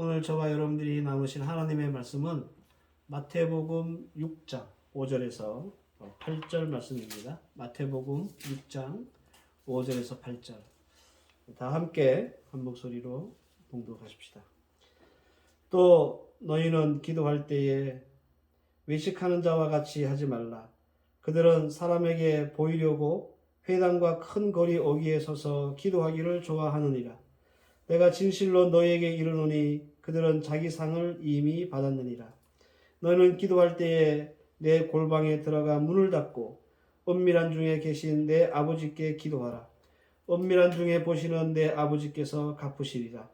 오늘 저와 여러분들이 나누신 하나님의 말씀은 마태복음 6장 5절에서 8절 말씀입니다. 마태복음 6장 5절에서 8절. 다 함께 한 목소리로 봉독하십시다. 또 너희는 기도할 때에 외식하는 자와 같이 하지 말라. 그들은 사람에게 보이려고 회당과 큰 거리 어귀에 서서 기도하기를 좋아하느니라. 내가 진실로 너희에게 이르노니 그들은 자기 상을 이미 받았느니라. 너희는 기도할 때에 내 골방에 들어가 문을 닫고 은밀한 중에 계신 내 아버지께 기도하라. 은밀한 중에 보시는 내 아버지께서 갚으시리라.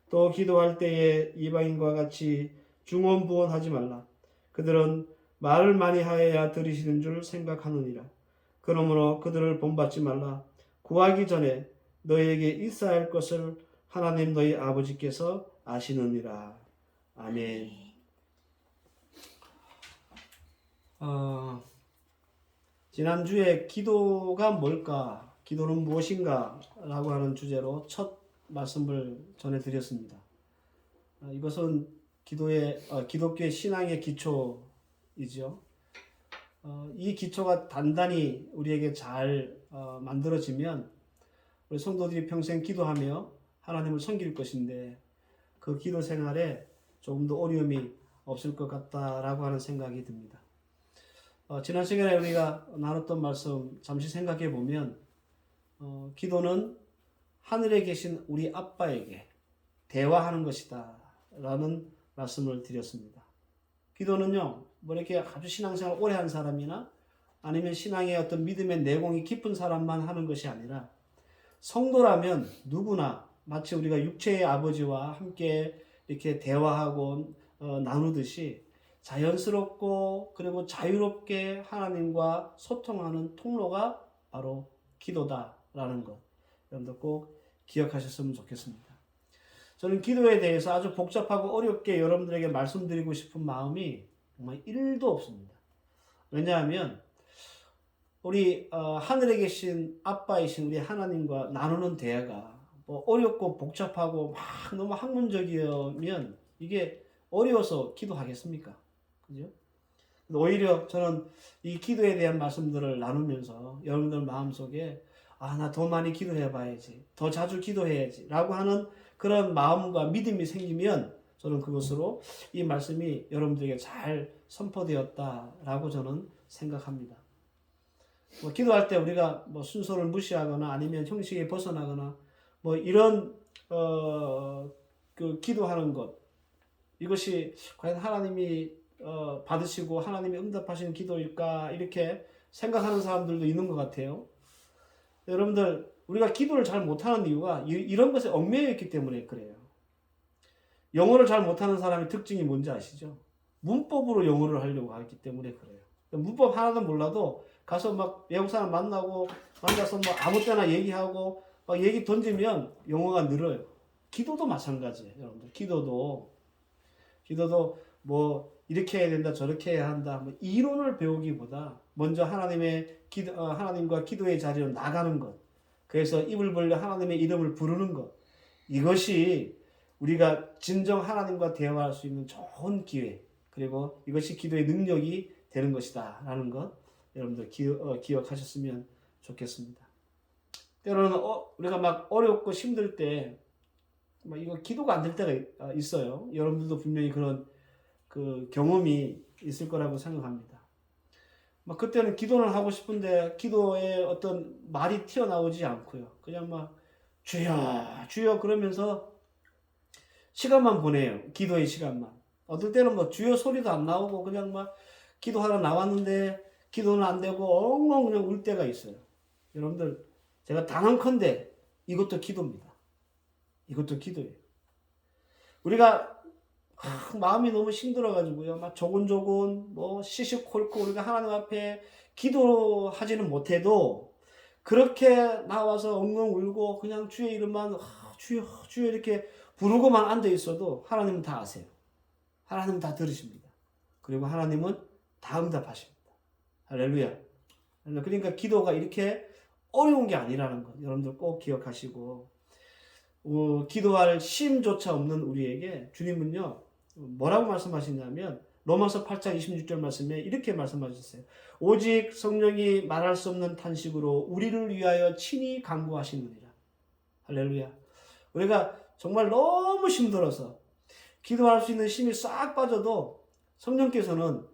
또 기도할 때에 이방인과 같이 중언부언하지 말라. 그들은 말을 많이 하여야 들으시는 줄 생각하느니라. 그러므로 그들을 본받지 말라. 구하기 전에 너희에게 있어야 할 것을 하나님 너희 아버지께서 아시느니라. 아멘. 지난주에 기도가 뭘까? 기도는 무엇인가? 라고 하는 주제로 첫 말씀을 전해드렸습니다. 이것은 기독교의 신앙의 기초이죠. 이 기초가 단단히 우리에게 잘 만들어지면 우리 성도들이 평생 기도하며 하나님을 섬길 것인데 그 기도 생활에 조금 더 어려움이 없을 것 같다라고 하는 생각이 듭니다. 지난 시간에 우리가 나눴던 말씀 잠시 생각해 보면 기도는 하늘에 계신 우리 아빠에게 대화하는 것이다 라는 말씀을 드렸습니다. 기도는요, 뭐 이렇게 아주 신앙생활 오래 한 사람이나 아니면 신앙의 어떤 믿음의 내공이 깊은 사람만 하는 것이 아니라 성도라면 누구나 마치 우리가 육체의 아버지와 함께 이렇게 대화하고 나누듯이 자연스럽고 그리고 자유롭게 하나님과 소통하는 통로가 바로 기도다라는 것. 여러분들 꼭 기억하셨으면 좋겠습니다. 저는 기도에 대해서 아주 복잡하고 어렵게 여러분들에게 말씀드리고 싶은 마음이 정말 1도 없습니다. 왜냐하면 우리 하늘에 계신 아빠이신 우리 하나님과 나누는 대화가 뭐 어렵고 복잡하고 막 너무 학문적이면 이게 어려워서 기도하겠습니까? 그죠? 오히려 저는 이 기도에 대한 말씀들을 나누면서 여러분들 마음속에 나 더 많이 기도해 봐야지, 더 자주 기도해야지 라고 하는 그런 마음과 믿음이 생기면 저는 그것으로 이 말씀이 여러분들에게 잘 선포되었다라고 저는 생각합니다. 뭐 기도할 때 우리가 뭐 순서를 무시하거나 아니면 형식에 벗어나거나 뭐 이런 그 기도하는 것, 이것이 과연 하나님이 받으시고 하나님이 응답하시는 기도일까 이렇게 생각하는 사람들도 있는 것 같아요. 여러분들, 우리가 기도를 잘 못하는 이유가 이런 것에 얽매여 있기 때문에 그래요. 영어를 잘 못하는 사람의 특징이 뭔지 아시죠? 문법으로 영어를 하려고 하기 때문에 그래요. 문법 하나도 몰라도 가서 막 외국 사람 만나서 뭐 아무 때나 얘기하고 막 얘기 던지면 영어가 늘어요. 기도도 마찬가지예요, 여러분들. 기도도 뭐 이렇게 해야 된다, 저렇게 해야 한다, 뭐 이론을 배우기보다 먼저 하나님과 기도의 자리로 나가는 것. 그래서 입을 벌려 하나님의 이름을 부르는 것. 이것이 우리가 진정 하나님과 대화할 수 있는 좋은 기회. 그리고 이것이 기도의 능력이 되는 것이다 라는 것 여러분들 기억하셨으면 좋겠습니다. 때로는 우리가 막 어렵고 힘들 때 막 이거 기도가 안 될 때가 있어요. 여러분들도 분명히 그런 그 경험이 있을 거라고 생각합니다. 막 그때는 기도는 하고 싶은데 기도에 어떤 말이 튀어나오지 않고요. 그냥 막 주여 주여 그러면서 시간만 보내요. 기도의 시간만. 어떨 때는 뭐 주여 소리도 안 나오고 그냥 막 기도하러 나왔는데 기도는 안 되고 엉엉 그냥 울 때가 있어요. 여러분들, 제가 단언컨대 이것도 기도입니다. 이것도 기도예요. 우리가 마음이 너무 힘들어가지고요, 막 조곤조곤 뭐 시시콜콜 우리가 하나님 앞에 기도하지는 못해도 그렇게 나와서 엉엉 울고 그냥 주의 이름만 주여 주여 이렇게 부르고만 앉아 있어도 하나님은 다 아세요. 하나님은 다 들으십니다. 그리고 하나님은 다 응답하십니다. 할렐루야. 그러니까 기도가 이렇게 어려운 게 아니라는 것 여러분들 꼭 기억하시고, 기도할 쉼조차 없는 우리에게 주님은요 뭐라고 말씀하시냐면 로마서 8장 26절 말씀에 이렇게 말씀하셨어요. 오직 성령이 말할 수 없는 탄식으로 우리를 위하여 친히 간구하시느니라. 할렐루야. 우리가 정말 너무 힘들어서 기도할 수 있는 힘이 싹 빠져도 성령께서는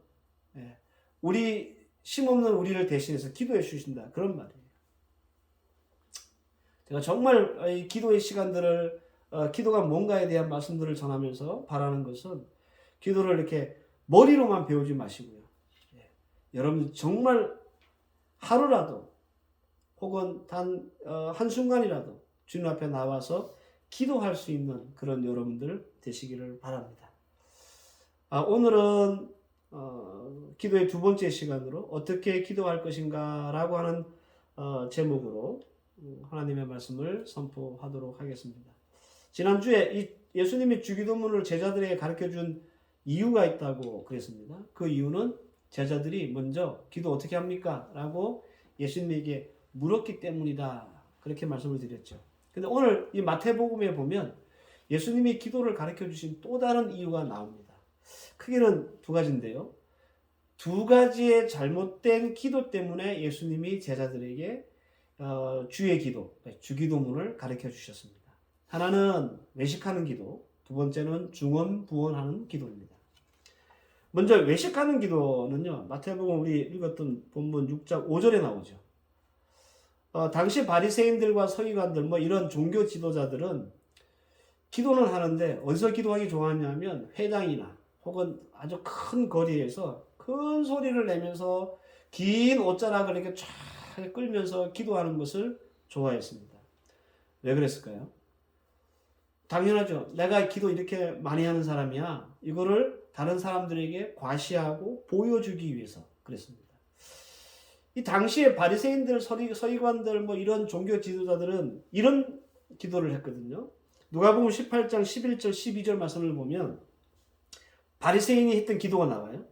우리 힘없는 우리를 대신해서 기도해 주신다. 그런 말이에요. 제가 정말 이 기도의 시간들을 기도가 뭔가에 대한 말씀들을 전하면서 바라는 것은 기도를 이렇게 머리로만 배우지 마시고요. 여러분 정말 하루라도 혹은 단 한순간이라도 주님 앞에 나와서 기도할 수 있는 그런 여러분들 되시기를 바랍니다. 오늘은 기도의 두 번째 시간으로 어떻게 기도할 것인가 라고 하는 제목으로 하나님의 말씀을 선포하도록 하겠습니다. 지난주에 이 예수님이 주기도문을 제자들에게 가르쳐준 이유가 있다고 그랬습니다. 그 이유는 제자들이 먼저 기도 어떻게 합니까? 라고 예수님에게 물었기 때문이다. 그렇게 말씀을 드렸죠. 근데 오늘 이 마태복음에 보면 예수님이 기도를 가르쳐 주신 또 다른 이유가 나옵니다. 크게는 두 가지인데요. 두 가지의 잘못된 기도 때문에 예수님이 제자들에게 주의 기도, 주기도문을 가르쳐 주셨습니다. 하나는 외식하는 기도, 두 번째는 중언부언하는 기도입니다. 먼저 외식하는 기도는요. 마태복음 우리 읽었던 본문 6장 5절에 나오죠. 당시 바리새인들과 서기관들 이런 종교 지도자들은 기도는 하는데 어디서 기도하기 좋아하냐면 회당이나 혹은 아주 큰 거리에서 큰 소리를 내면서 긴 옷자락을 이렇게 쫙 끌면서 기도하는 것을 좋아했습니다. 왜 그랬을까요? 당연하죠. 내가 기도 이렇게 많이 하는 사람이야. 이거를 다른 사람들에게 과시하고 보여주기 위해서 그랬습니다. 이 당시에 바리새인들, 서기관들 이런 종교 지도자들은 이런 기도를 했거든요. 누가복음 18장 11절 12절 말씀을 보면 바리새인이 했던 기도가 나와요.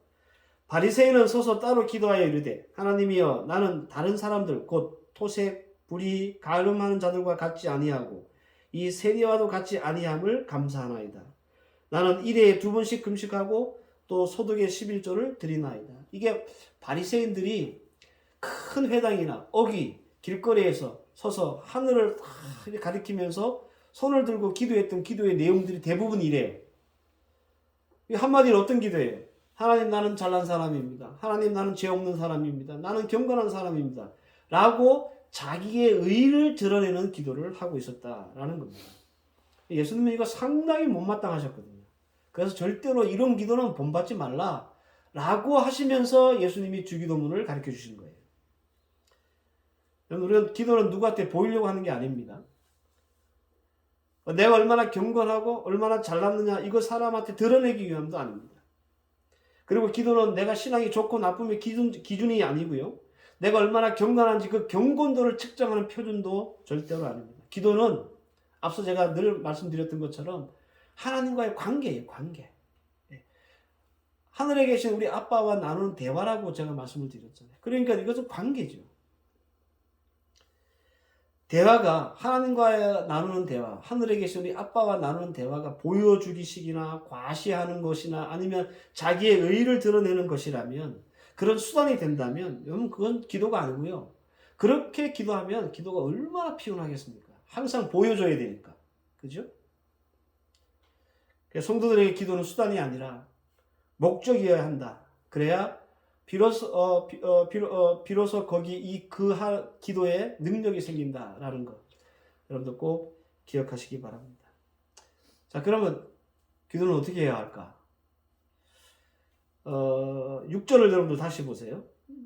바리새인은 서서 따로 기도하여 이르되 하나님이여 나는 다른 사람들 곧 토색, 불의, 가늠하는 자들과 같지 아니하고 이 세리와도 같지 아니함을 감사하나이다. 나는 일에 2번씩 금식하고 또 소득의 11조를 드리나이다. 이게 바리새인들이 큰 회당이나 어귀 길거리에서 서서 하늘을 가리키면서 손을 들고 기도했던 기도의 내용들이 대부분 이래요. 한마디로 어떤 기도예요? 하나님 나는 잘난 사람입니다. 하나님 나는 죄 없는 사람입니다. 나는 경건한 사람입니다. 라고 자기의 의를 드러내는 기도를 하고 있었다라는 겁니다. 예수님은 이거 상당히 못마땅하셨거든요. 그래서 절대로 이런 기도는 본받지 말라 라고 하시면서 예수님이 주기도문을 가르쳐 주신 거예요. 우리는 기도는 누구한테 보이려고 하는 게 아닙니다. 내가 얼마나 경건하고 얼마나 잘났느냐 이거 사람한테 드러내기 위함도 아닙니다. 그리고 기도는 내가 신앙이 좋고 나쁨의 기준이 아니고요. 내가 얼마나 경건한지 그 경건도를 측정하는 표준도 절대로 아닙니다. 기도는 앞서 제가 늘 말씀드렸던 것처럼 하나님과의 관계예요. 관계. 하늘에 계신 우리 아빠와 나누는 대화라고 제가 말씀을 드렸잖아요. 그러니까 이것은 관계죠. 대화가 하나님과 나누는 대화, 하늘에 계신 우리 아빠와 나누는 대화가 보여주기식이나 과시하는 것이나 아니면 자기의 의의를 드러내는 것이라면 그런 수단이 된다면 여러분 그건 기도가 아니고요. 그렇게 기도하면 기도가 얼마나 피곤하겠습니까? 항상 보여줘야 되니까. 그죠? 성도들에게 기도는 수단이 아니라 목적이어야 한다. 그래야 비로소 거기 기도에 능력이 생긴다라는 것. 여러분들 꼭 기억하시기 바랍니다. 자, 그러면 기도는 어떻게 해야 할까? 6절을 여러분들 다시 보세요.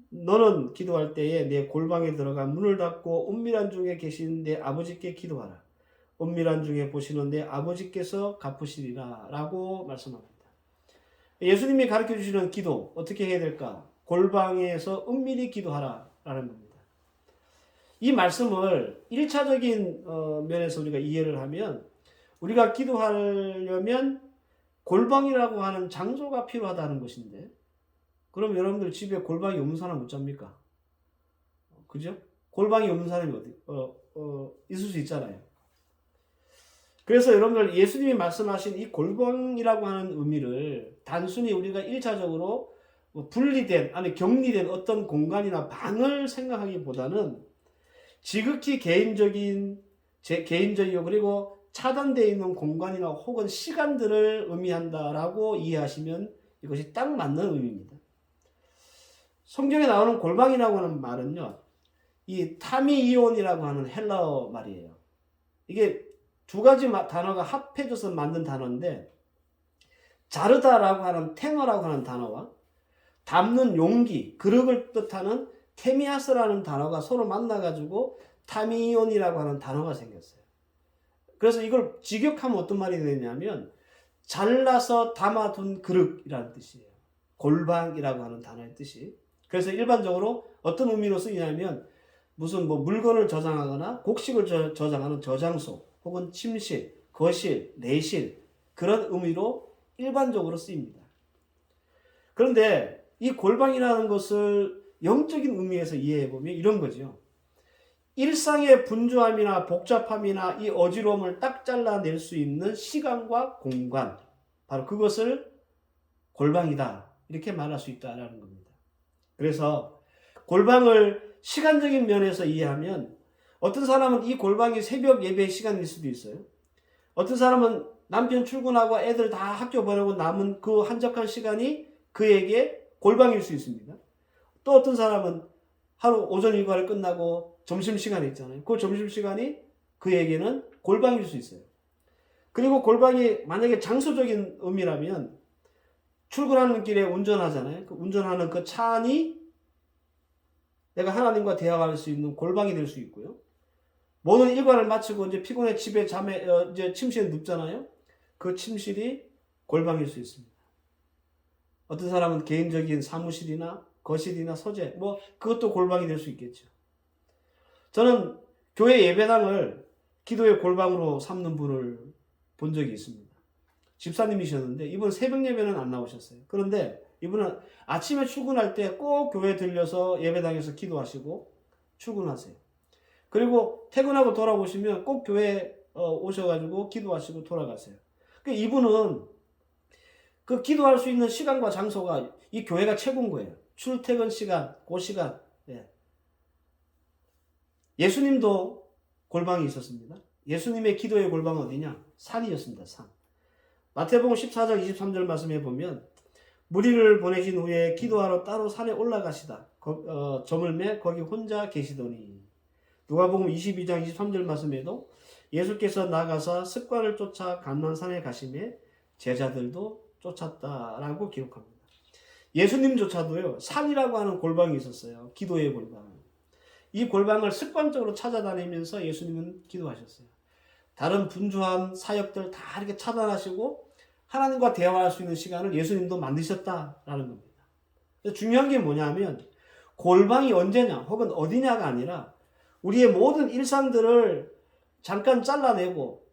너는 기도할 때에 내 골방에 들어가 문을 닫고 은밀한 중에 계신 내 아버지께 기도하라. 은밀한 중에 보시는 내 아버지께서 갚으시리라 라고 말씀합니다. 예수님이 가르쳐 주시는 기도 어떻게 해야 될까? 골방에서 은밀히 기도하라 라는 겁니다. 이 말씀을 1차적인 면에서 우리가 이해를 하면 우리가 기도하려면 골방이라고 하는 장소가 필요하다는 것인데 그럼 여러분들 집에 골방이 없는 사람 어쩝니까? 그죠? 골방이 없는 사람이 있을 수 있잖아요. 그래서 여러분들 예수님이 말씀하신 이 골방이라고 하는 의미를 단순히 우리가 1차적으로 분리된 아니 격리된 어떤 공간이나 방을 생각하기보다는 지극히 개인적이고 그리고 차단되어 있는 공간이나 혹은 시간들을 의미한다라고 이해하시면 이것이 딱 맞는 의미입니다. 성경에 나오는 골방이라고 하는 말은요, 이 타미이온이라고 하는 헬라어 말이에요. 이게 두 가지 단어가 합해져서 만든 단어인데, 자르다라고 하는 테너라고 하는 단어와 담는 용기, 그릇을 뜻하는 테미아스라는 단어가 서로 만나가지고 타미이온이라고 하는 단어가 생겼어요. 그래서 이걸 직역하면 어떤 말이 되냐면 잘라서 담아둔 그릇이라는 뜻이에요. 골방이라고 하는 단어의 뜻이. 그래서 일반적으로 어떤 의미로 쓰이냐면 무슨 물건을 저장하거나 곡식을 저장하는 저장소 혹은 침실, 거실, 내실 그런 의미로 일반적으로 쓰입니다. 그런데 이 골방이라는 것을 영적인 의미에서 이해해보면 이런 거죠. 일상의 분주함이나 복잡함이나 이 어지러움을 딱 잘라낼 수 있는 시간과 공간, 바로 그것을 골방이다 이렇게 말할 수 있다는 겁니다. 그래서 골방을 시간적인 면에서 이해하면 어떤 사람은 이 골방이 새벽 예배 시간일 수도 있어요. 어떤 사람은 남편 출근하고 애들 다 학교 보내고 남은 그 한적한 시간이 그에게 골방일 수 있습니다. 또 어떤 사람은 하루 오전 일과를 끝나고 점심시간이 있잖아요. 그 점심시간이 그에게는 골방일 수 있어요. 그리고 골방이 만약에 장소적인 의미라면 출근하는 길에 운전하잖아요. 그 운전하는 그 차 안이 내가 하나님과 대화할 수 있는 골방이 될 수 있고요. 모든 일과를 마치고 이제 피곤해 집에 이제 침실에 눕잖아요. 그 침실이 골방일 수 있습니다. 어떤 사람은 개인적인 사무실이나 거실이나 서재, 그것도 골방이 될 수 있겠죠. 저는 교회 예배당을 기도의 골방으로 삼는 분을 본 적이 있습니다. 집사님이셨는데 이분 새벽 예배는 안 나오셨어요. 그런데 이분은 아침에 출근할 때 꼭 교회 들려서 예배당에서 기도하시고 출근하세요. 그리고 퇴근하고 돌아오시면 꼭 교회 오셔가지고 기도하시고 돌아가세요. 이분은 그 기도할 수 있는 시간과 장소가 이 교회가 최고인 거예요. 출퇴근 시간, 그 시간. 예수님도 골방이 있었습니다. 예수님의 기도의 골방은 어디냐? 산이었습니다. 산. 마태복음 14장 23절 말씀에 보면 무리를 보내신 후에 기도하러 따로 산에 올라가시다. 저물매 거기 혼자 계시더니. 누가복음 22장 23절 말씀에도 예수께서 나가서 습관을 쫓아 감난산에 가시매 제자들도 쫓았다라고 기록합니다. 예수님조차도요, 산이라고 하는 골방이 있었어요. 기도의 골방. 이 골방을 습관적으로 찾아다니면서 예수님은 기도하셨어요. 다른 분주한 사역들 다 이렇게 차단하시고 하나님과 대화할 수 있는 시간을 예수님도 만드셨다라는 겁니다. 중요한 게 뭐냐면 골방이 언제냐 혹은 어디냐가 아니라 우리의 모든 일상들을 잠깐 잘라내고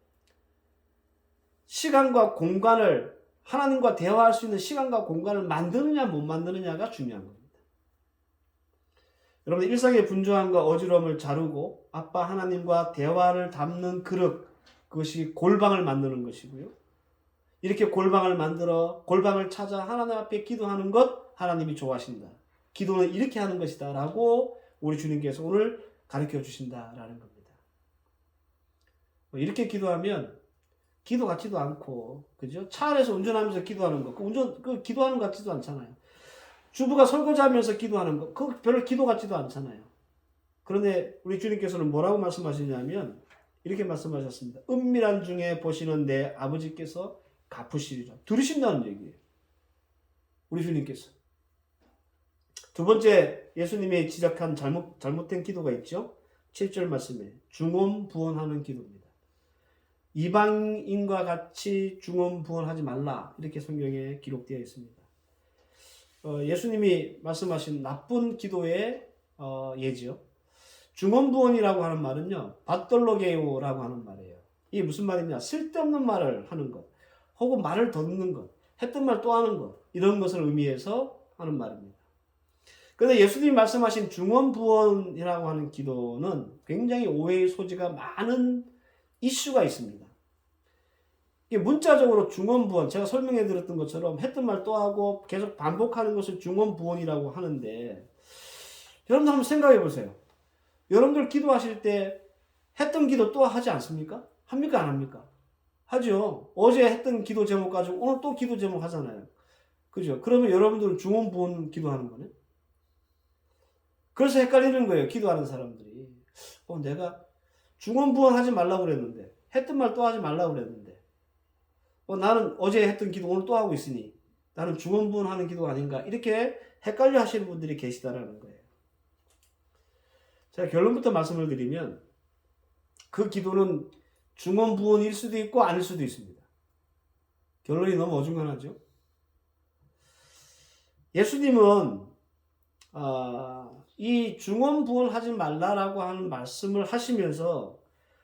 시간과 공간을 하나님과 대화할 수 있는 시간과 공간을 만드느냐 못 만드느냐가 중요한 겁니다. 여러분 일상의 분주함과 어지러움을 자르고 아빠 하나님과 대화를 담는 그릇, 그것이 골방을 만드는 것이고요. 이렇게 골방을 만들어 골방을 찾아 하나님 앞에 기도하는 것 하나님이 좋아하신다. 기도는 이렇게 하는 것이다 라고 우리 주님께서 오늘 가르쳐 주신다라는 겁니다. 이렇게 기도하면 기도 같지도 않고, 그죠? 차 안에서 운전하면서 기도하는 거, 기도하는 것 같지도 않잖아요. 주부가 설거지하면서 기도하는 거, 그거 별로 기도 같지도 않잖아요. 그런데 우리 주님께서는 뭐라고 말씀하시냐면, 이렇게 말씀하셨습니다. 은밀한 중에 보시는 내 아버지께서 갚으시리라. 들으신다는 얘기예요. 우리 주님께서. 두 번째, 예수님이 지적한 잘못된 기도가 있죠? 7절 말씀에 중언부언하는 기도입니다. 이방인과 같이 중언부언하지 말라 이렇게 성경에 기록되어 있습니다. 예수님이 말씀하신 나쁜 기도의 예지요. 중언부언이라고 하는 말은요, 밧돌로게오라고 하는 말이에요. 이게 무슨 말이냐? 쓸데없는 말을 하는 것, 혹은 말을 더듬는 것, 했던 말 또 하는 것, 이런 것을 의미해서 하는 말입니다. 그런데 예수님이 말씀하신 중언부언이라고 하는 기도는 굉장히 오해의 소지가 많은 이슈가 있습니다. 이게 문자적으로 중언부언, 제가 설명해 드렸던 것처럼 했던 말 또 하고 계속 반복하는 것을 중언부언이라고 하는데, 여러분들 한번 생각해 보세요. 여러분들 기도하실 때 했던 기도 또 하지 않습니까? 합니까? 안 합니까? 하죠. 어제 했던 기도 제목 가지고 오늘 또 기도 제목 하잖아요. 그죠? 그러면 여러분들은 중언부언 기도하는 거네? 그래서 헷갈리는 거예요. 기도하는 사람들이. 내가 중언부언 하지 말라고 그랬는데, 했던 말 또 하지 말라고 그랬는데, 나는 어제 했던 기도 오늘 또 하고 있으니 나는 중언부언 하는 기도 아닌가, 이렇게 헷갈려 하시는 분들이 계시다라는 거예요. 제가 결론부터 말씀을 드리면 그 기도는 중언부언일 수도 있고 아닐 수도 있습니다. 결론이 너무 어중간하죠. 예수님은 이 중언부언 하지 말라라고 하는 말씀을 하시면서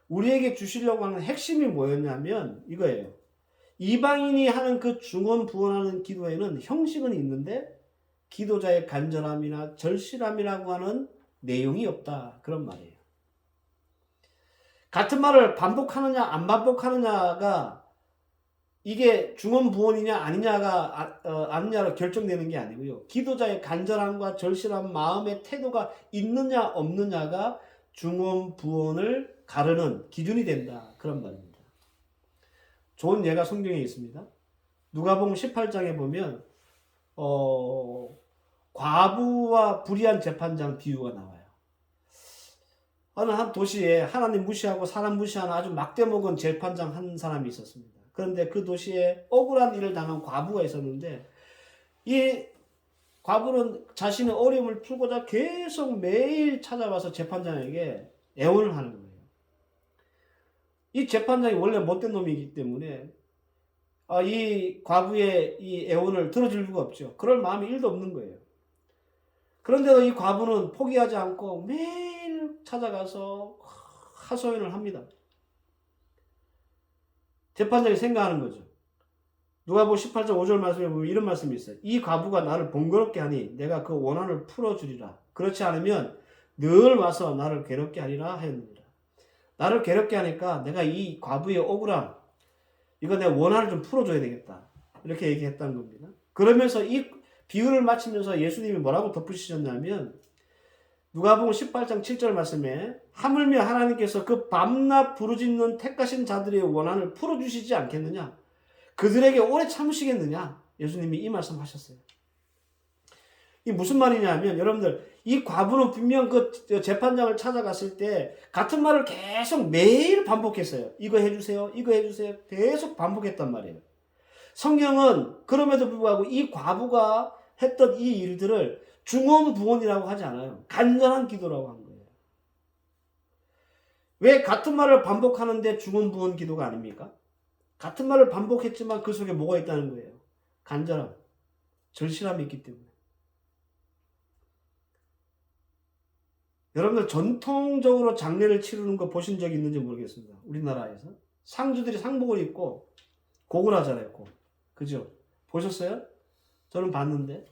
우리에게 주시려고 하는 핵심이 뭐였냐면 이거예요. 이방인이 하는 그 중언부언하는 기도에는 형식은 있는데 기도자의 간절함이나 절실함이라고 하는 내용이 없다, 그런 말이에요. 같은 말을 반복하느냐 안 반복하느냐가 이게 중언부언이냐 아니냐로 결정되는 게 아니고요. 기도자의 간절함과 절실한 마음의 태도가 있느냐 없느냐가 중언부언을 가르는 기준이 된다, 그런 말입니다. 좋은 예가 성경에 있습니다. 누가복음 18장에 보면 과부와 불의한 재판장 비유가 나와요. 어느 한 도시에 하나님 무시하고 사람 무시하는 아주 막대먹은 재판장 한 사람이 있었습니다. 그런데 그 도시에 억울한 일을 당한 과부가 있었는데, 이 과부는 자신의 어려움을 풀고자 계속 매일 찾아와서 재판장에게 애원을 하는 거예요. 이 재판장이 원래 못된 놈이기 때문에 이 과부의 이 애원을 들어줄 수가 없죠. 그럴 마음이 1도 없는 거예요. 그런데도 이 과부는 포기하지 않고 매일 찾아가서 하소연을 합니다. 재판장이 생각하는 거죠. 누가복음 18장 5절 말씀에 보면 이런 말씀이 있어요. 이 과부가 나를 번거롭게 하니 내가 그 원한을 풀어주리라. 그렇지 않으면 늘 와서 나를 괴롭게 하리라 하였느니라. 나를 괴롭게 하니까 내가 이 과부의 억울함, 이거 내 원한을 좀 풀어줘야 되겠다, 이렇게 얘기했다는 겁니다. 그러면서 이 비유를 마치면서 예수님이 뭐라고 덧붙이셨냐면, 누가복음 18장 7절 말씀에 하물며 하나님께서 그 밤낮 부르짖는 택하신 자들의 원한을 풀어주시지 않겠느냐, 그들에게 오래 참으시겠느냐, 예수님이 이 말씀 하셨어요. 이 무슨 말이냐면, 여러분들 이 과부는 분명 그 재판장을 찾아갔을 때 같은 말을 계속 매일 반복했어요. 이거 해주세요, 이거 해주세요, 계속 반복했단 말이에요. 성경은 그럼에도 불구하고 이 과부가 했던 이 일들을 중언부언이라고 하지 않아요. 간절한 기도라고 한 거예요. 왜 같은 말을 반복하는데 중언부언 기도가 아닙니까? 같은 말을 반복했지만 그 속에 뭐가 있다는 거예요? 간절함, 절실함이 있기 때문에. 여러분들 전통적으로 장례를 치르는 거 보신 적 있는지 모르겠습니다. 우리나라에서 상주들이 상복을 입고 곡을 하잖아요. 곡. 그죠? 보셨어요? 저는 봤는데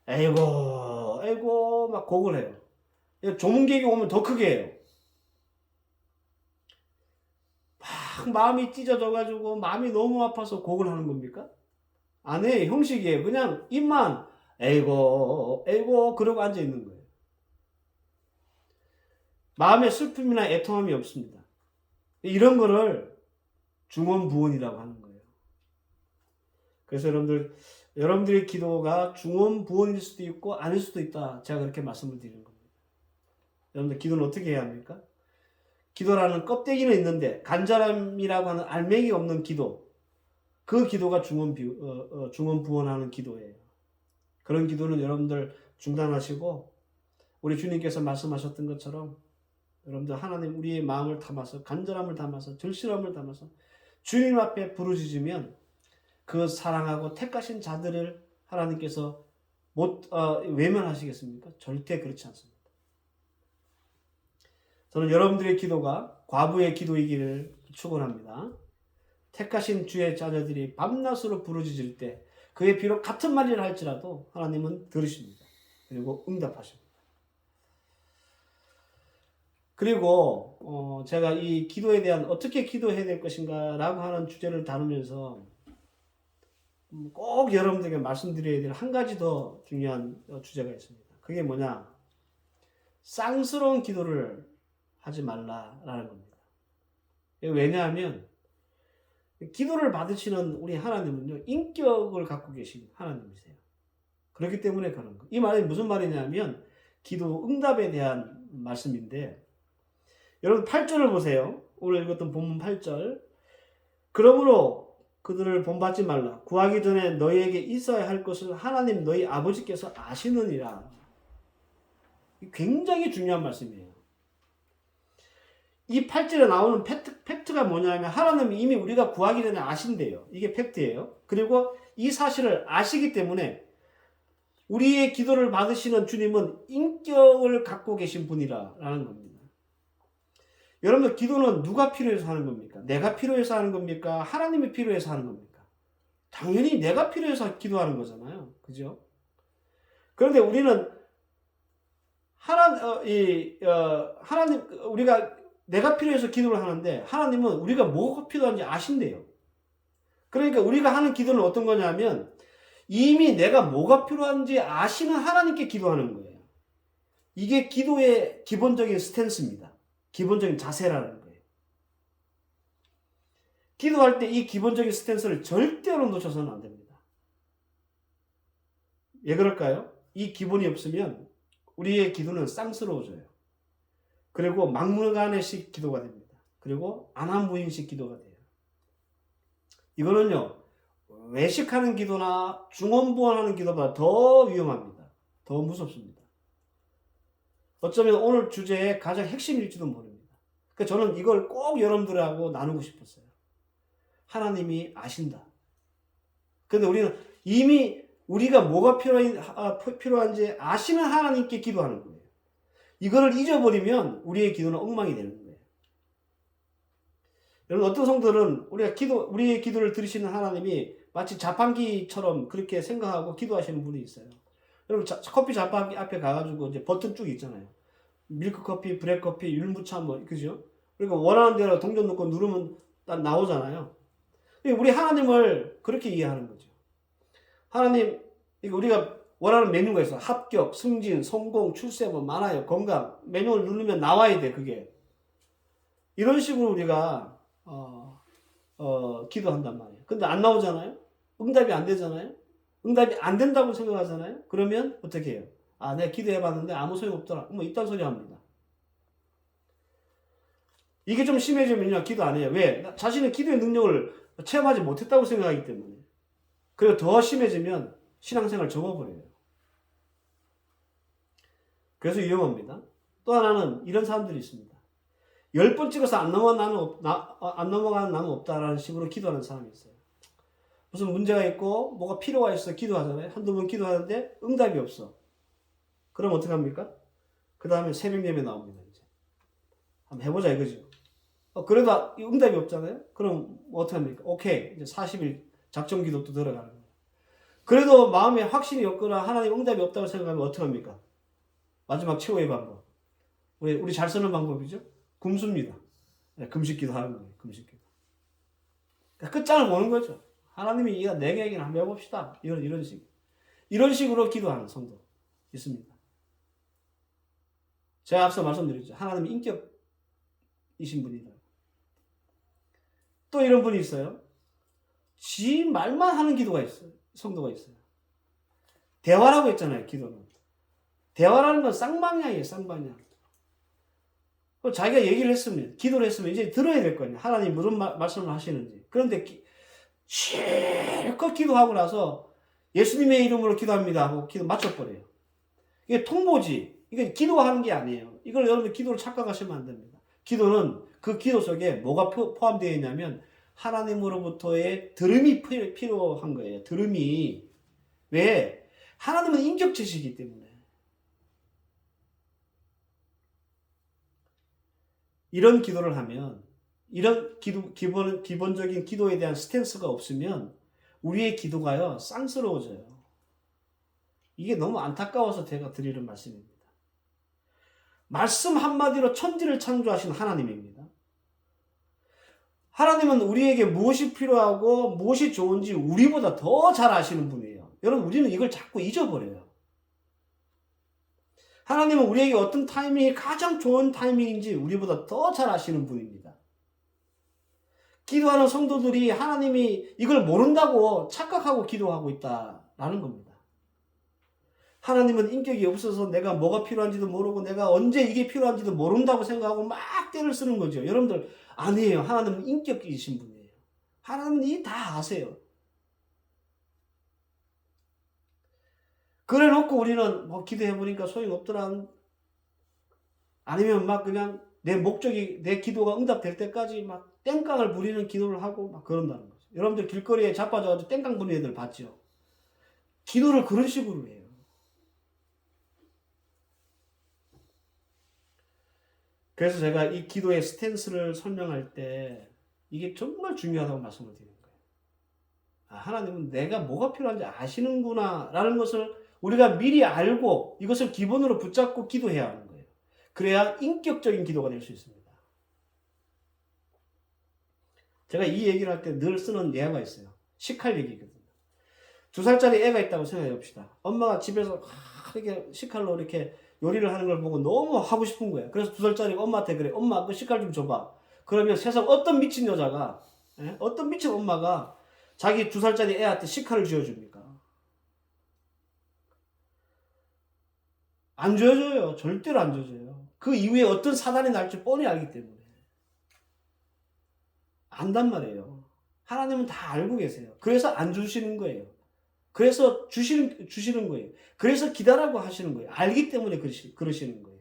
에이고 막 곡을 해요. 조문객이 오면 더 크게 해요. 막 마음이 찢어져가지고 마음이 너무 아파서 곡을 하는 겁니까? 아니, 형식이에요. 그냥 입만 에이고 그러고 앉아 있는 거예요. 마음에 슬픔이나 애통함이 없습니다. 이런 거를 중언부언이라고 하는 거예요. 그래서 여러분들의 기도가 중언부언일 수도 있고 아닐 수도 있다, 제가 그렇게 말씀을 드리는 겁니다. 여러분들 기도는 어떻게 해야 합니까? 기도라는 껍데기는 있는데 간절함이라고 하는 알맹이 없는 기도, 그 기도가 중언부언하는 기도예요. 그런 기도는 여러분들 중단하시고 우리 주님께서 말씀하셨던 것처럼 여러분들 하나님 우리의 마음을 담아서, 간절함을 담아서, 절실함을 담아서 주님 앞에 부르짖으면 그 사랑하고 택하신 자들을 하나님께서 외면하시겠습니까? 절대 그렇지 않습니다. 저는 여러분들의 기도가 과부의 기도이기를 축원합니다. 택하신 주의 자녀들이 밤낮으로 부르짖을 때 그의 비록 같은 말이라 할지라도 하나님은 들으십니다. 그리고 응답하십니다. 그리고 제가 이 기도에 대한 어떻게 기도해야 될 것인가 라고 하는 주제를 다루면서 꼭 여러분들에게 말씀드려야 될 한 가지 더 중요한 주제가 있습니다. 그게 뭐냐? 쌍스러운 기도를 하지 말라라는 겁니다. 왜냐하면 기도를 받으시는 우리 하나님은요, 인격을 갖고 계신 하나님이세요. 그렇기 때문에 그런 거. 이 말이 무슨 말이냐면 기도 응답에 대한 말씀인데, 여러분 8절을 보세요. 오늘 읽었던 본문 8절. 그러므로 그들을 본받지 말라. 구하기 전에 너희에게 있어야 할 것을 하나님 너희 아버지께서 아시느니라. 굉장히 중요한 말씀이에요. 이 8절에 나오는 팩트가 뭐냐면 하나님이 이미 우리가 구하기 전에 아신대요. 이게 팩트예요. 그리고 이 사실을 아시기 때문에 우리의 기도를 받으시는 주님은 인격을 갖고 계신 분이라는 겁니다. 여러분들 기도는 누가 필요해서 하는 겁니까? 내가 필요해서 하는 겁니까? 하나님이 필요해서 하는 겁니까? 당연히 내가 필요해서 기도하는 거잖아요. 그죠? 그런데 우리는 하나님, 우리가 내가 필요해서 기도를 하는데 하나님은 우리가 뭐가 필요한지 아신대요. 그러니까 우리가 하는 기도는 어떤 거냐면 이미 내가 뭐가 필요한지 아시는 하나님께 기도하는 거예요. 이게 기도의 기본적인 스탠스입니다. 기본적인 자세라는 거예요. 기도할 때 이 기본적인 스탠스를 절대로 놓쳐서는 안 됩니다. 왜 그럴까요? 이 기본이 없으면 우리의 기도는 쌍스러워져요. 그리고 막무가내식 기도가 됩니다. 그리고 안한무인식 기도가 돼요. 이거는요, 외식하는 기도나 중언부언하는 기도보다 더 위험합니다. 더 무섭습니다. 어쩌면 오늘 주제의 가장 핵심일지도 모릅니다. 그러니까 저는 이걸 꼭 여러분들하고 나누고 싶었어요. 하나님이 아신다. 그런데 우리는 이미 우리가 뭐가 필요한지 아시는 하나님께 기도하는 거예요. 이거를 잊어버리면 우리의 기도는 엉망이 되는 거예요. 여러분, 어떤 성도들은 우리의 기도를 들으시는 하나님이 마치 자판기처럼 그렇게 생각하고 기도하시는 분이 있어요. 여러분, 커피 자판기 앞에 가가지고 이제 버튼 쭉 있잖아요. 밀크 커피, 브렉 커피, 율무차 그죠? 그러니까 원하는 대로 동전 넣고 누르면 딱 나오잖아요. 우리 하나님을 그렇게 이해하는 거죠. 하나님, 우리가 원하는 메뉴가 있어. 합격, 승진, 성공, 출세 뭐 많아요. 건강. 메뉴를 누르면 나와야 돼, 그게. 이런 식으로 우리가 기도한단 말이에요. 근데 안 나오잖아요. 응답이 안 되잖아요. 응답이 안 된다고 생각하잖아요. 그러면 어떻게 해요? 내가 기도해봤는데 아무 소용 없더라. 뭐 이딴 소리 합니다. 이게 좀 심해지면요, 기도 안 해요. 왜? 자신의 기도의 능력을 체험하지 못했다고 생각하기 때문에. 그리고 더 심해지면 신앙생활 접어버려요. 그래서 위험합니다. 또 하나는 이런 사람들이 있습니다. 10번 찍어서 안 넘어가는 나는 없다라는 식으로 기도하는 사람이 있어요. 무슨 문제가 있고 뭐가 필요가 있어 기도하잖아요. 한두 번 기도하는데 응답이 없어. 그럼 어떻게 합니까? 그 다음에 새벽 예배 나옵니다. 이제 한번 해보자 이거죠. 그래도 응답이 없잖아요. 그럼 어떻게 합니까? 오케이, 이제 40일 작정 기도 또 들어가는 거예요. 그래도 마음에 확신이 없거나 하나님 응답이 없다고 생각하면 어떻게 합니까? 마지막 최후의 방법. 우리 잘 쓰는 방법이죠. 굶습니다. 금식기도 하는 거예요. 금식기도. 그러니까 끝장을 보는 거죠. 하나님이 내게 얘기를 한번 해봅시다. 이런 식. 이런 식으로 기도하는 성도 있습니다. 제가 앞서 말씀드렸죠. 하나님이 인격이신 분이다. 또 이런 분이 있어요. 지 말만 하는 기도가 있어요. 성도가 있어요. 대화라고 했잖아요. 기도는. 대화라는 건 쌍방향이에요. 쌍방향. 자기가 얘기를 했으면, 기도를 했으면 이제 들어야 될 거 아니에요. 하나님 무슨 말씀을 하시는지. 그런데 실컷 기도하고 나서 예수님의 이름으로 기도합니다 하고 기도 맞춰버려요. 이게 통보지. 이게 기도하는 게 아니에요. 이걸 여러분들 기도를 착각하시면 안 됩니다. 기도는 그 기도 속에 뭐가 포함되어 있냐면 하나님으로부터의 들음이 필요한 거예요. 들음이. 왜? 하나님은 인격체시기 때문에. 이런 기도를 하면, 이런 기본적인 기도에 대한 스탠스가 없으면 우리의 기도가요, 쌍스러워져요. 이게 너무 안타까워서 제가 드리는 말씀입니다. 말씀 한마디로 천지를 창조하신 하나님입니다. 하나님은 우리에게 무엇이 필요하고 무엇이 좋은지 우리보다 더 잘 아시는 분이에요. 여러분, 우리는 이걸 자꾸 잊어버려요. 하나님은 우리에게 어떤 타이밍이 가장 좋은 타이밍인지 우리보다 더 잘 아시는 분입니다. 기도하는 성도들이 하나님이 이걸 모른다고 착각하고 기도하고 있다라는 겁니다. 하나님은 인격이 없어서 내가 뭐가 필요한지도 모르고 내가 언제 이게 필요한지도 모른다고 생각하고 막 때를 쓰는 거죠. 여러분들, 아니에요. 하나님은 인격이신 분이에요. 하나님은 이 다 아세요. 그래 놓고 우리는 뭐 기도해보니까 소용없더라. 아니면 막 그냥 내 목적이, 내 기도가 응답될 때까지 막 땡깡을 부리는 기도를 하고 막 그런다는 거죠. 여러분들 길거리에 자빠져가지고 땡깡 부리는 애들 봤죠? 기도를 그런 식으로 해요. 그래서 제가 이 기도의 스탠스를 설명할 때 이게 정말 중요하다고 말씀을 드리는 거예요. 아, 하나님은 내가 뭐가 필요한지 아시는구나 라는 것을 우리가 미리 알고 이것을 기본으로 붙잡고 기도해야 하는 거예요. 그래야 인격적인 기도가 될 수 있습니다. 제가 이 얘기를 할 때 늘 쓰는 예화가 있어요. 식할 얘기거든요. 2살짜리 애가 있다고 생각해 봅시다. 엄마가 집에서 이렇게 식칼로 이렇게 요리를 하는 걸 보고 너무 하고 싶은 거예요. 그래서 2살짜리 엄마한테 그래. 엄마 그 식칼 좀 줘봐. 그러면 세상 어떤 미친 여자가, 어떤 미친 엄마가 자기 2살짜리 애한테 식칼을 쥐어줍니까? 안 쥐어줘요. 절대로 안 쥐어줘요. 그 이후에 어떤 사단이 날지 뻔히 알기 때문에. 안단 말이에요. 하나님은 다 알고 계세요. 그래서 안 주시는 거예요. 그래서 주시는 거예요. 그래서 기다라고 하시는 거예요. 알기 때문에 그러시는 거예요.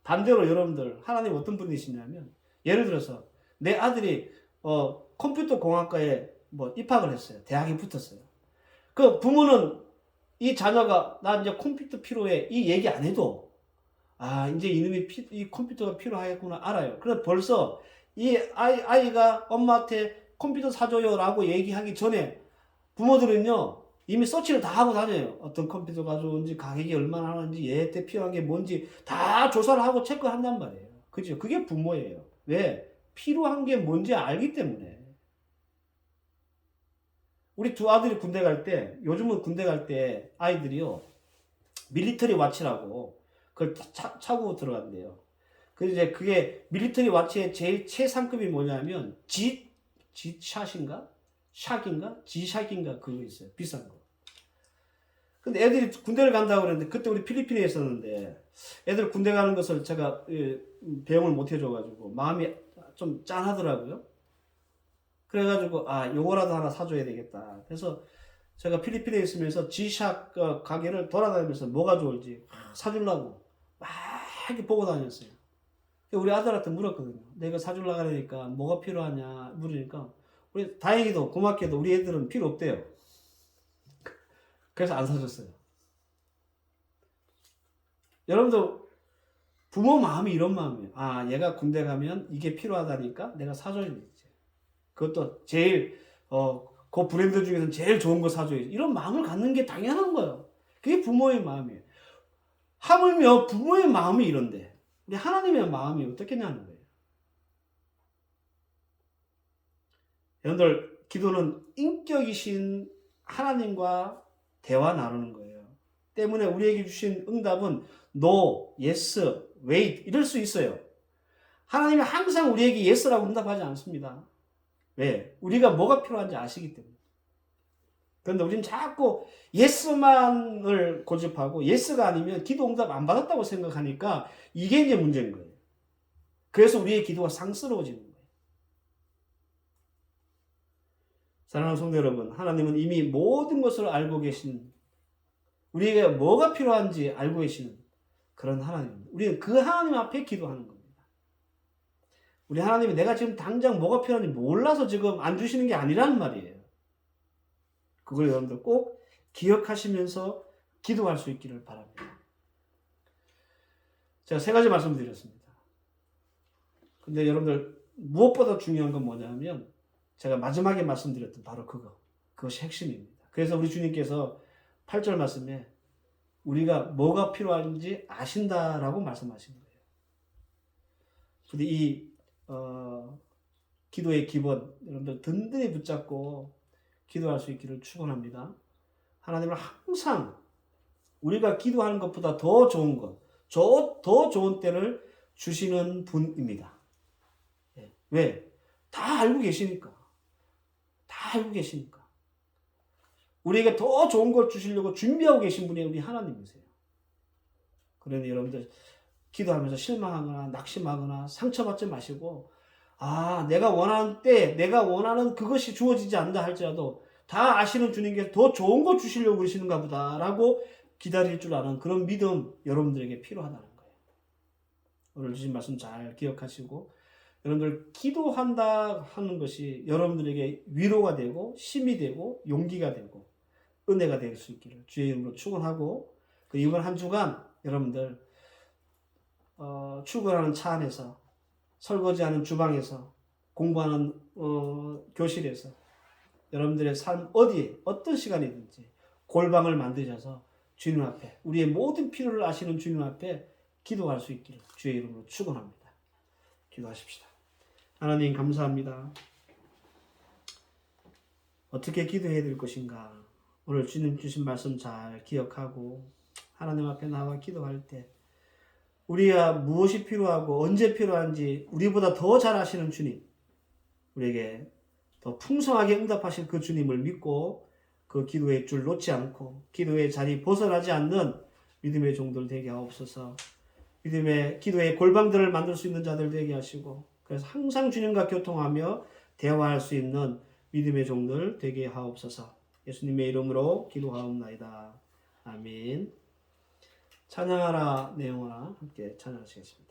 반대로 여러분들, 하나님 어떤 분이시냐면, 예를 들어서 내 아들이 컴퓨터 공학과에 뭐 입학을 했어요. 대학에 붙었어요. 그 부모는 이 자녀가 나 이제 컴퓨터 필요해 이 얘기 안 해도 아 이제 이놈이 이 컴퓨터가 필요하겠구나 알아요. 그래서 벌써 이 아이가 엄마한테 컴퓨터 사줘요라고 얘기하기 전에 부모들은요 이미 서치를 다 하고 다녀요. 어떤 컴퓨터가 좋은지 가격이 얼마나 하는지 얘 때 필요한 게 뭔지 다 조사를 하고 체크한단 말이에요. 그죠? 그게 부모예요. 왜? 필요한 게 뭔지 알기 때문에. 우리 두 아들이 군대 갈 때, 요즘은 군대 갈 때 아이들이요, 밀리터리 와치라고 그걸 차고 들어간대요. 그래서 이제 그게 밀리터리 와치의 제일 최상급이 뭐냐면, G샷인가? 샷인가? G샷인가? 그거 있어요. 비싼 거. 근데 애들이 군대를 간다고 그랬는데, 그때 우리 필리핀에 있었는데, 애들 군대 가는 것을 제가 배웅을 못 해줘가지고, 마음이 좀 짠하더라고요. 그래가지고 요거라도 하나 사줘야 되겠다. 그래서 제가 필리핀에 있으면서 G샷 가게를 돌아다니면서 뭐가 좋을지 사주려고 막 이렇게 보고 다녔어요. 우리 아들한테 물었거든요. 내가 사주려고 하니까 뭐가 필요하냐 물으니까 우리 다행히도 고맙게도 우리 애들은 필요 없대요. 그래서 안 사줬어요. 여러분도 부모 마음이 이런 마음이에요. 얘가 군대 가면 이게 필요하다니까 내가 사줘야지. 그것도 제일 그 브랜드 중에서 제일 좋은 거 사줘야지. 이런 마음을 갖는 게 당연한 거예요. 그게 부모의 마음이에요. 하물며 부모의 마음이 이런데 우리 하나님의 마음이 어떻겠냐는 거예요. 여러분들 기도는 인격이신 하나님과 대화 나누는 거예요. 때문에 우리에게 주신 응답은 No, Yes, Wait 이럴 수 있어요. 하나님이 항상 우리에게 Yes라고 응답하지 않습니다. 왜? 우리가 뭐가 필요한지 아시기 때문에. 그런데 우리는 자꾸 예스만을 고집하고 예스가 아니면 기도 응답 안 받았다고 생각하니까 이게 이제 문제인 거예요. 그래서 우리의 기도가 상스러워지는 거예요. 사랑하는 성도 여러분, 하나님은 이미 모든 것을 알고 계신, 우리에게 뭐가 필요한지 알고 계시는 그런 하나님입니다. 우리는 그 하나님 앞에 기도하는 겁니다. 우리 하나님이 내가 지금 당장 뭐가 필요한지 몰라서 지금 안 주시는 게 아니라는 말이에요. 그걸 여러분들 꼭 기억하시면서 기도할 수 있기를 바랍니다. 제가 3가지 말씀드렸습니다. 근데 여러분들 무엇보다 중요한 건 뭐냐면 제가 마지막에 말씀드렸던 바로 그것이 핵심입니다. 그래서 우리 주님께서 8절 말씀에 우리가 뭐가 필요한지 아신다라고 말씀하신 거예요. 근데 이 기도의 기본 여러분들 든든히 붙잡고 기도할 수 있기를 축원합니다. 하나님은 항상 우리가 기도하는 것보다 더 좋은 것, 더 좋은 때를 주시는 분입니다. 왜? 다 알고 계시니까. 다 알고 계시니까. 우리에게 더 좋은 걸 주시려고 준비하고 계신 분이 우리 하나님이세요. 그러니 여러분들 기도하면서 실망하거나 낙심하거나 상처받지 마시고, 내가 원하는 때, 내가 원하는 그것이 주어지지 않는다 할지라도 다 아시는 주님께서 더 좋은 거 주시려고 그러시는가 보다라고 기다릴 줄 아는 그런 믿음 여러분들에게 필요하다는 거예요. 오늘 주신 말씀 잘 기억하시고, 여러분들 기도한다 하는 것이 여러분들에게 위로가 되고 힘이 되고 용기가 되고 은혜가 될 수 있기를 주의 이름으로 축원하고, 이번 한 주간 여러분들 출근하는 차 안에서, 설거지하는 주방에서, 공부하는 교실에서, 여러분들의 삶 어디에 어떤 시간이든지 골방을 만드셔서 주님 앞에, 우리의 모든 필요를 아시는 주님 앞에 기도할 수 있기를 주의 이름으로 축원합니다. 기도하십시다. 하나님 감사합니다. 어떻게 기도해야 될 것인가? 오늘 주님 주신 말씀 잘 기억하고 하나님 앞에 나와 기도할 때 우리가 무엇이 필요하고 언제 필요한지 우리보다 더 잘 아시는 주님, 우리에게 더 풍성하게 응답하실 그 주님을 믿고 그 기도의 줄 놓지 않고 기도의 자리 벗어나지 않는 믿음의 종들 되게 하옵소서. 믿음의 기도의 골방들을 만들 수 있는 자들 되게 하시고, 그래서 항상 주님과 교통하며 대화할 수 있는 믿음의 종들 되게 하옵소서. 예수님의 이름으로 기도하옵나이다. 아멘. 찬양하라 내용과 함께 찬양하시겠습니다.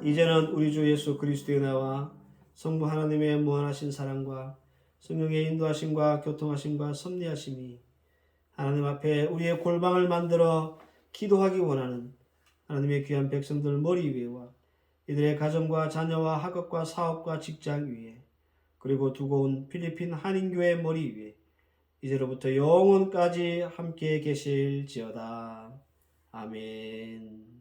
이제는 우리 주 예수 그리스도의 나와 성부 하나님의 무한하신 사랑과 성령의 인도하심과 교통하심과 섭리하심이 하나님 앞에 우리의 골방을 만들어 기도하기 원하는 하나님의 귀한 백성들 머리 위에와 이들의 가정과 자녀와 학업과 사업과 직장 위에, 그리고 두고 온 필리핀 한인교회 머리 위에 이제로부터 영원까지 함께 계실지어다. 아멘.